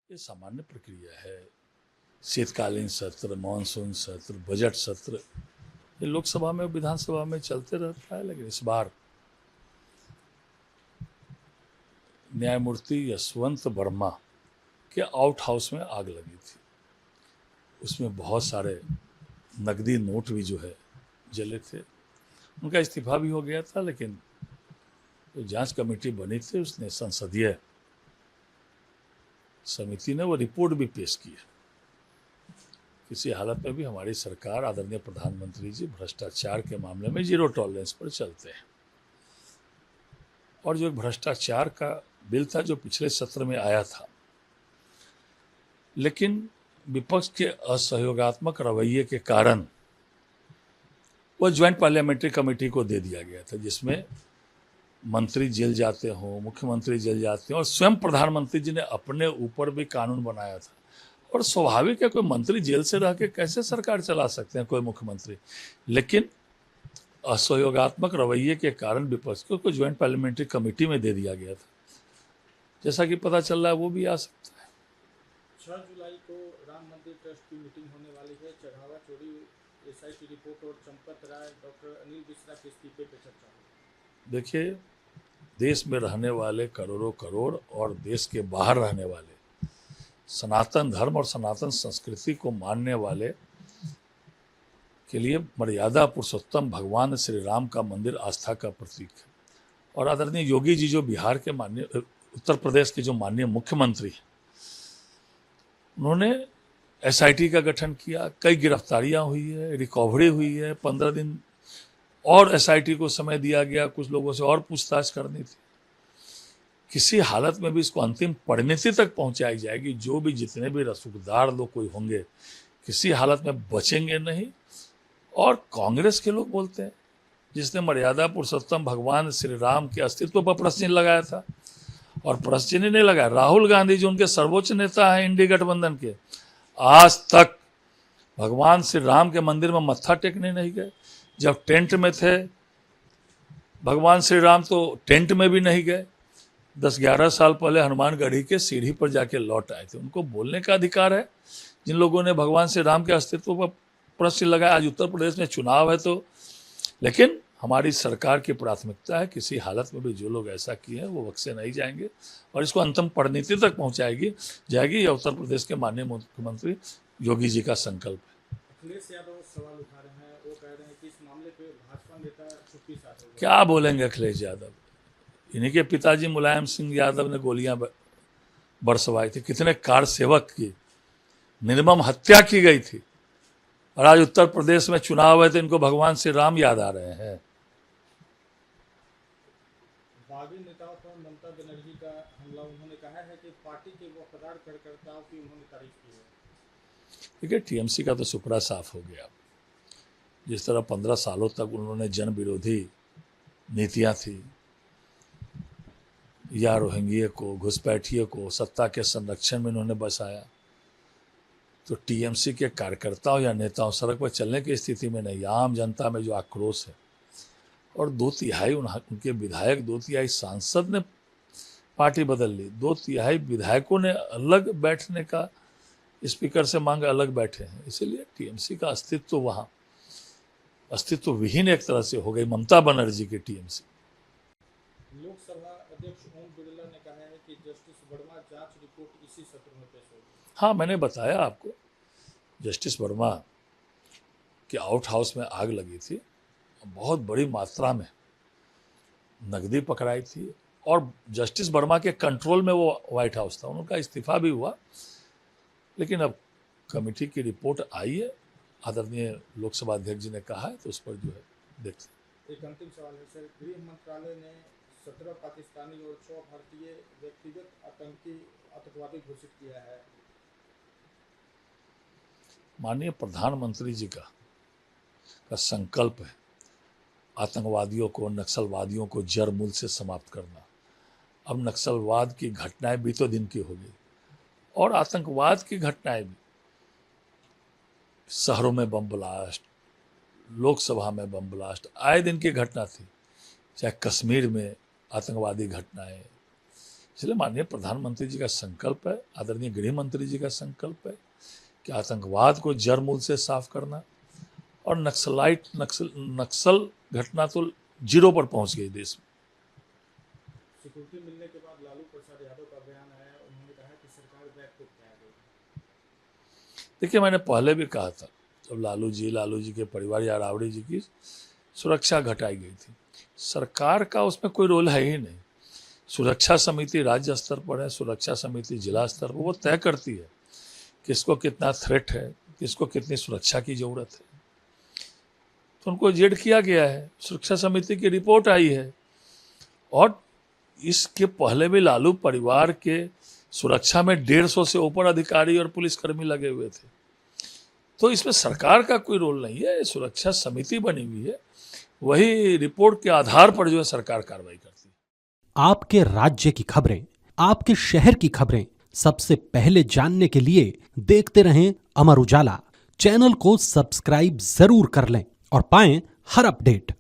ये सामान्य प्रक्रिया है। शीतकालीन सत्र, मानसून सत्र, बजट सत्र ये लोकसभा में और विधानसभा में चलते रहता है। लेकिन इस बार न्यायमूर्ति यशवंत वर्मा के आउट हाउस में आग लगी थी। उसमें बहुत सारे नकदी नोट भी जो है जले थे। उनका इस्तीफा भी हो गया था, लेकिन जो जांच कमेटी बनी थी उसने संसदीय समिति ने वो रिपोर्ट भी पेश की है। किसी हालत में भी हमारी सरकार, आदरणीय प्रधानमंत्री जी भ्रष्टाचार के मामले में जीरो टॉलरेंस पर चलते हैं। और जो भ्रष्टाचार का बिल था जो पिछले सत्र में आया था, लेकिन विपक्ष के असहयोगात्मक रवैये के कारण वो ज्वाइंट पार्लियामेंट्री कमेटी को दे दिया गया था, जिसमें मंत्री जेल जाते हों, मुख्यमंत्री जेल जाते हैं, और स्वयं प्रधानमंत्री जी ने अपने ऊपर भी कानून बनाया था। और स्वाभाविक है, कोई मंत्री जेल से रह के कैसे सरकार चला सकते हैं, कोई मुख्यमंत्री। लेकिन असहयोगात्मक रवैये के कारण विपक्ष को ज्वाइंट पार्लियामेंट्री कमेटी में दे दिया गया था। जैसा कि पता चल रहा है वो भी आ सकता है। 6 जुलाई को राम मंदिर ट्रस्ट की मीटिंग होने वाली है। चढ़ावा चोरी एसआईटी रिपोर्ट और चंपत राय, डॉक्टर अनिल मिश्रा के इस्तीफे पर चर्चा होगी। देखिए, देश में रहने वाले करोड़ों करोड़ और देश के बाहर रहने वाले सनातन धर्म और सनातन संस्कृति को मानने वाले के लिए मर्यादा पुरुषोत्तम भगवान श्री राम का मंदिर आस्था का प्रतीक है। और आदरणीय योगी जी जो बिहार के माननीय, उत्तर प्रदेश के जो माननीय मुख्यमंत्री हैं, उन्होंने एसआईटी का गठन किया। कई गिरफ्तारियां हुई है, रिकवरी हुई है। 15 दिन और एसआईटी को समय दिया गया, कुछ लोगों से और पूछताछ करनी थी। किसी हालत में भी इसको अंतिम परिणति तक पहुंचाई जाएगी। जो भी जितने भी रसूखदार लोग कोई होंगे, किसी हालत में बचेंगे नहीं। और कांग्रेस के लोग बोलते हैं, जिसने मर्यादा पुरुषोत्तम भगवान श्री राम के अस्तित्व पर प्रश्न चिन्ह लगाया था, और प्रश्न चिन्ह नहीं लगाया, राहुल गांधी जो उनके सर्वोच्च नेता हैं इंडी गठबंधन के, आज तक भगवान श्री राम के मंदिर में मत्था टेकने नहीं गए। जब टेंट में थे भगवान श्री राम तो टेंट में भी नहीं गए। 10-11 साल पहले हनुमानगढ़ी के सीढ़ी पर जाके लौट आए थे। उनको बोलने का अधिकार है। जिन लोगों ने भगवान श्री राम के अस्तित्व पर प्रश्न लगाया, आज उत्तर प्रदेश में चुनाव है तो, लेकिन हमारी सरकार की प्राथमिकता है किसी हालत में भी जो लोग ऐसा किए हैं वो बख्शे नहीं जाएंगे, और इसको अंतिम परिणति तक पहुंचाएगी जाएगी। यह उत्तर प्रदेश के माननीय मुख्यमंत्री योगी जी का संकल्प है। अखिलेश यादव सवाल उठा रहे हैं। वो कह रहे हैं कि इस मामले पे भाजपा नेता चुप्पी साध हो गए। क्या बोलेंगे अखिलेश यादव? इन्हीं के पिताजी मुलायम सिंह यादव ने गोलियां बरसवाई थी। कितने कार सेवक की निर्मम हत्या की गई थी। और आज उत्तर प्रदेश में चुनाव है तो इनको भगवान श्री राम याद आ रहे हैं। बागी नेताओं पर ममता बनर्जी का हमला, उन्होंने कहा है कि पार्टी के वफादार कार्यकर्ताओं की उन्होंने तारीफ की है। देखिए, टीएमसी का तो सुपड़ा साफ हो गया। जिस तरह 15 सालों तक उन्होंने जन विरोधी नीतियां थी, या रोहिंग्या को, घुसपैठिए को सत्ता के संरक्षण में उन्होंने बसाया, तो टीएमसी के कार्यकर्ताओं या नेताओं सड़क पर चलने की स्थिति में नहीं। आम जनता में जो आक्रोश है, और 2/3 उनके विधायक, 2/3 सांसद ने पार्टी बदल ली। 2/3 विधायकों ने अलग बैठने का स्पीकर से मांग, अलग बैठे हैं। इसीलिए टीएमसी का अस्तित्व वहाँ अस्तित्व विहीन एक तरह से हो गई ममता बनर्जी की टीएमसी। लोकसभा अध्यक्ष ओम बिरला ने कहा है कि जस्टिस वर्मा जांच रिपोर्ट इसी सत्र में पेश होगी। हाँ, मैंने बताया आपको, जस्टिस वर्मा के आउट हाउस में आग लगी थी। बहुत बड़ी मात्रा में नकदी पकड़ाई थी, और जस्टिस वर्मा के कंट्रोल में वो व्हाइट हाउस था। उनका इस्तीफा भी हुआ, लेकिन अब कमेटी की रिपोर्ट आई है, आदरणीय लोकसभा अध्यक्ष जी ने कहा है, तो उस पर जो है देखते हैं। एक अंतिम सवाल है सर। गृह मंत्रालय ने 17 पाकिस्तानी और 6 भारतीय व्यक्तिगत आतंकवादी घोषित किया है। माननीय प्रधानमंत्री जी का संकल्प है आतंकवादियों को, नक्सलवादियों को जड़ मूल से समाप्त करना। अब नक्सलवाद की घटनाएं बीतों दिन की हो गई, और आतंकवाद की घटनाएं भी, शहरों में बम ब्लास्ट, लोकसभा में बम ब्लास्ट, आए दिन की घटना थी। चाहे कश्मीर में आतंकवादी घटनाएं, इसलिए माननीय प्रधानमंत्री जी का संकल्प है, आदरणीय गृह मंत्री जी का संकल्प है कि आतंकवाद को जड़ मूल से साफ करना, और नक्सल घटना तो जीरो पर पहुंच गई देश में। सिक्योरिटी मिलने के बाद लालू प्रसाद यादव का बयान आया, उन्होंने कहा कि सरकार बैकफुट पे आ गई। देखिए, मैंने पहले भी कहा था, जब लालू जी के परिवार या राबड़ी जी की सुरक्षा घटाई गई थी, सरकार का उसमें कोई रोल है ही नहीं। सुरक्षा समिति राज्य स्तर पर है, सुरक्षा समिति जिला स्तर पर, वो तय करती है किसको कितना थ्रेट है, किसको कितनी सुरक्षा की जरूरत है। तो उनको जेड किया गया है, सुरक्षा समिति की रिपोर्ट आई है, और इसके पहले भी लालू परिवार के सुरक्षा में 150 से ऊपर अधिकारी और पुलिसकर्मी लगे हुए थे। तो इसमें सरकार का कोई रोल नहीं है, सुरक्षा समिति बनी हुई है, वही रिपोर्ट के आधार पर जो है सरकार कार्रवाई करती है। आपके राज्य की खबरें, आपके शहर की खबरें सबसे पहले जानने के लिए देखते रहें अमर उजाला। चैनल को सब्सक्राइब जरूर कर लें और पाएं हर अपडेट।